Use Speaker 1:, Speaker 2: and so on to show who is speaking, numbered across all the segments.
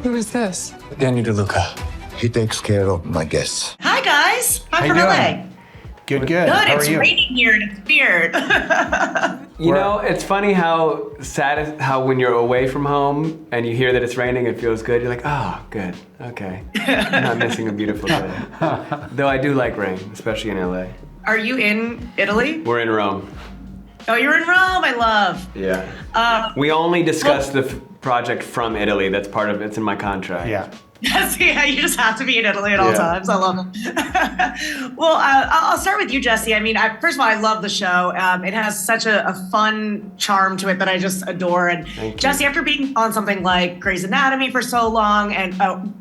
Speaker 1: Who is this?
Speaker 2: Daniel DeLuca.
Speaker 3: He takes care of my guests.
Speaker 4: Hi, guys. I'm from
Speaker 5: you
Speaker 4: LA.
Speaker 5: doing? Good.
Speaker 4: Good.
Speaker 5: How
Speaker 4: It's
Speaker 5: are you?
Speaker 4: raining here and it's weird.
Speaker 6: You know, it's funny how how when you're away from home and you hear that it's raining, it feels good. You're like, oh, good, okay. I'm not missing a beautiful day. Though I do like rain, especially in LA.
Speaker 4: Are you in Italy?
Speaker 6: We're in Rome.
Speaker 4: Oh, you're in Rome. I love.
Speaker 6: Yeah. We only discuss the project from Italy. That's part of it's in my contract.
Speaker 5: Yeah.
Speaker 4: Yeah, you just have to be in Italy at all times. I love it. Well, I'll start with you, Jesse. I mean, first of all, I love the show. It has such a fun charm to it that I just adore. And Jesse, after being on something like Grey's Anatomy for so long and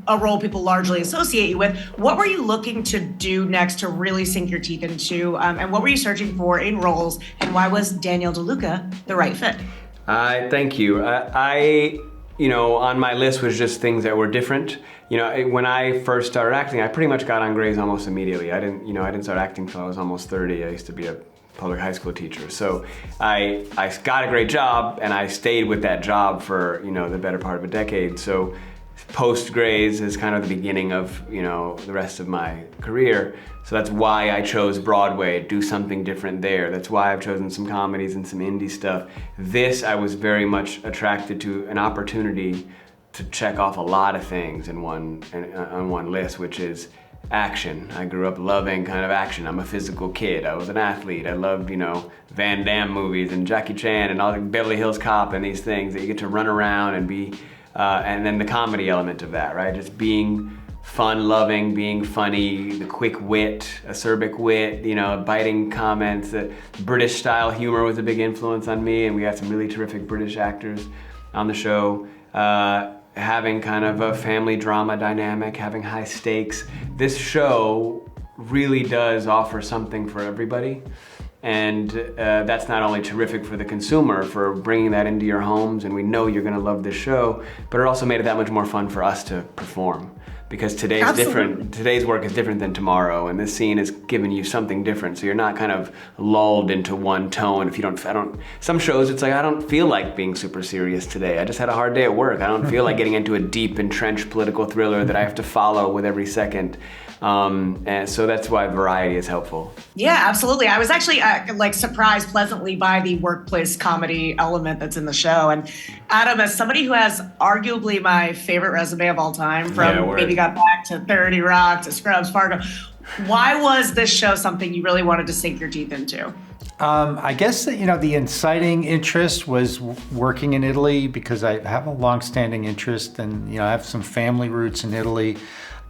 Speaker 4: a role people largely associate you with, what were you looking to do next to really sink your teeth into? And what were you searching for in roles? And why was Daniel DeLuca the right fit?
Speaker 6: Thank you. You know, on my list was just things that were different. You know, when I first started acting, I pretty much got on Grey's almost immediately. I didn't start acting until I was almost 30. I used to be a public high school teacher. So I got a great job and I stayed with that job for, you know, the better part of a decade. So post Grey's is kind of the beginning of, you know, the rest of my career. So that's why I chose Broadway, do something different there. That's why I've chosen some comedies and some indie stuff. This, I was very much attracted to an opportunity to check off a lot of things on one list, which is action. I grew up loving kind of action. I'm a physical kid. I was an athlete. I loved, you know, Van Damme movies and Jackie Chan and all the Beverly Hills Cop and these things that you get to run around and be, and then the comedy element of that, right? Just being fun-loving, being funny, the quick wit, acerbic wit, you know, biting comments. The British-style humor was a big influence on me, and we had some really terrific British actors on the show. Having kind of a family drama dynamic, having high stakes. This show really does offer something for everybody. And that's not only terrific for the consumer, for bringing that into your homes, and we know you're gonna love this show, but it also made it that much more fun for us to perform. Because today's work is different than tomorrow, and this scene is giving you something different, so you're not kind of lulled into one tone. Some shows it's like, I don't feel like being super serious today. I just had a hard day at work. I don't feel like getting into a deep, entrenched political thriller that I have to follow with every second. And so that's why variety is helpful.
Speaker 4: Yeah, absolutely. I was actually surprised pleasantly by the workplace comedy element that's in the show. And Adam, as somebody who has arguably my favorite resume of all time, from Baby Got Back to 30 Rock to Scrubs, Fargo, why was this show something you really wanted to sink your teeth into?
Speaker 5: I guess that, you know, the inciting interest was working in Italy because I have a long-standing interest and, you know, I have some family roots in Italy.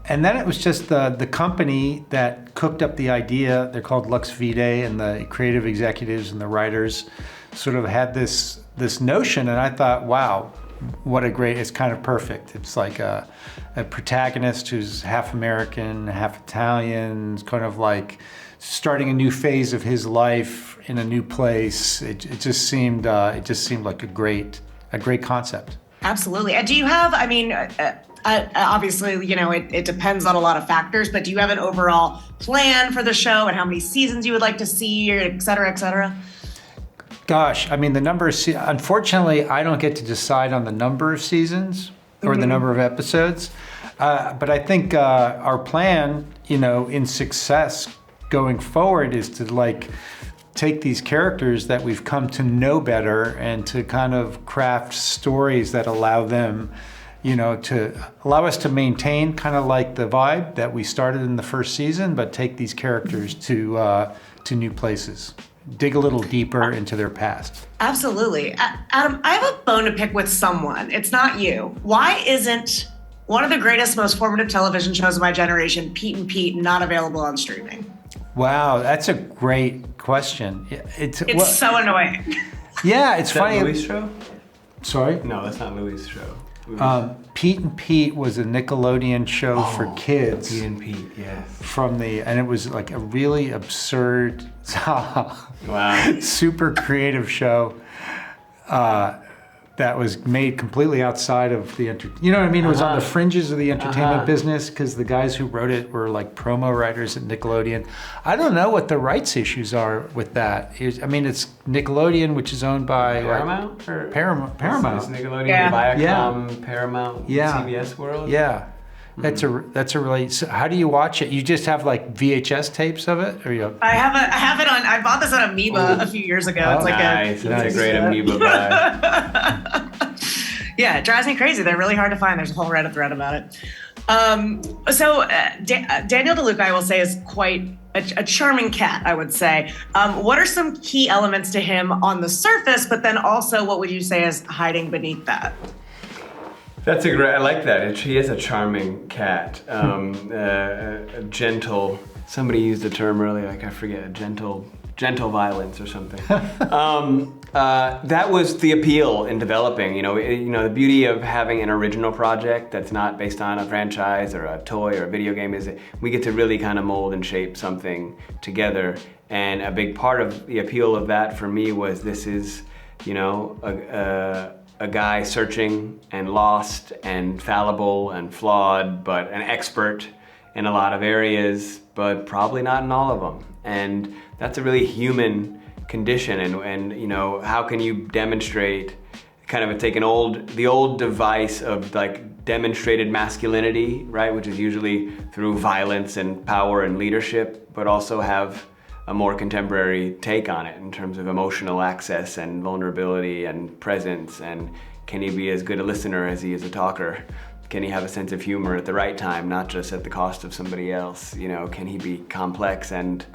Speaker 5: And then it was just the company that cooked up the idea. They're called Lux Vitae, and the creative executives and the writers sort of had this notion, and I thought, wow, what a great, it's kind of perfect. It's like a protagonist who's half American, half Italian, kind of like starting a new phase of his life in a new place. It just seemed like a great concept.
Speaker 4: Absolutely. And do you have, obviously, you know, it depends on a lot of factors, but do you have an overall plan for the show and how many seasons you would like to see, or et cetera, et cetera?
Speaker 5: Gosh, I mean, the number of unfortunately, I don't get to decide on the number of seasons or the number of episodes. But I think our plan, you know, in success going forward is to like take these characters that we've come to know better and to kind of craft stories that allow them, you know, to allow us to maintain kind of like the vibe that we started in the first season, but take these characters to new places, dig a little deeper into their past.
Speaker 4: Absolutely. Adam, I have a bone to pick with someone. It's not you. Why isn't one of the greatest, most formative television shows of my generation, Pete and Pete, not available on streaming?
Speaker 5: Wow, that's a great question.
Speaker 4: It's so annoying.
Speaker 5: Yeah, it's funny.
Speaker 6: Is that Louis' show?
Speaker 5: Sorry?
Speaker 6: No, that's not Louis' show.
Speaker 5: Pete and Pete was a Nickelodeon show for kids.
Speaker 6: Pete and Pete, yes.
Speaker 5: And it was like a really absurd,
Speaker 6: Wow.
Speaker 5: super creative show. that was made completely outside of the you know what I mean? It was on the fringes of the entertainment business because the guys who wrote it were like promo writers at Nickelodeon. I don't know what the rights issues are with that. I mean, it's Nickelodeon, which is owned by
Speaker 6: Paramount.
Speaker 5: Paramount.
Speaker 6: It's Nickelodeon, Viacom, Paramount, CBS World.
Speaker 5: Yeah. That's a really. So how do you watch it? You just have like VHS tapes of it, or you?
Speaker 4: I have it on. I bought this on Amoeba a few years ago. It's like
Speaker 6: nice. It's a great Amoeba buy.
Speaker 4: Yeah, it drives me crazy. They're really hard to find. There's a whole Reddit thread about it. Daniel DeLuca, I will say, is quite a charming cat, I would say. What are some key elements to him on the surface, but then also what would you say is hiding beneath that?
Speaker 6: That's a great. I like that. He is a charming cat, a gentle. Somebody used the term earlier, like I forget, gentle violence or something. That was the appeal in developing. The beauty of having an original project that's not based on a franchise or a toy or a video game is that we get to really kind of mold and shape something together. And a big part of the appeal of that for me was this is, a guy searching and lost and fallible and flawed, but an expert in a lot of areas, but probably not in all of them. And that's a really human condition. And how can you demonstrate kind of take the old device of like demonstrated masculinity, right? Which is usually through violence and power and leadership, but also have a more contemporary take on it in terms of emotional access and vulnerability and presence. And can he be as good a listener as he is a talker? Can he have a sense of humor at the right time, not just at the cost of somebody else? Can he be complex and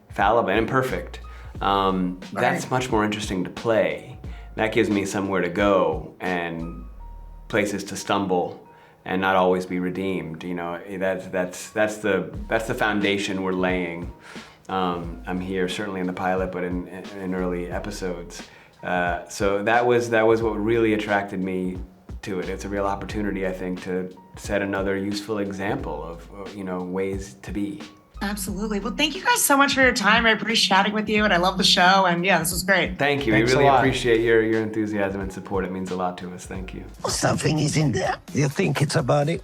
Speaker 6: fallible and imperfect? That's much more interesting to play. That gives me somewhere to go and places to stumble and not always be redeemed. That's the foundation we're laying. I'm here certainly in the pilot, but in early episodes. So that was what really attracted me to it. It's a real opportunity, I think, to set another useful example of ways to be.
Speaker 4: Absolutely. Well, thank you guys so much for your time. I appreciate chatting with you, and I love the show. And yeah, this was great.
Speaker 6: Thank you.
Speaker 5: Thanks
Speaker 6: we really appreciate your enthusiasm and support. It means a lot to us. Thank you.
Speaker 3: Something is in there. You think it's a body?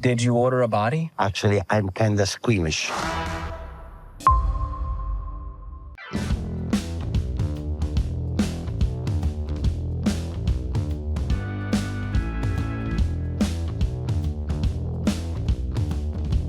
Speaker 1: Did you order a body?
Speaker 3: Actually, I'm kinda squeamish.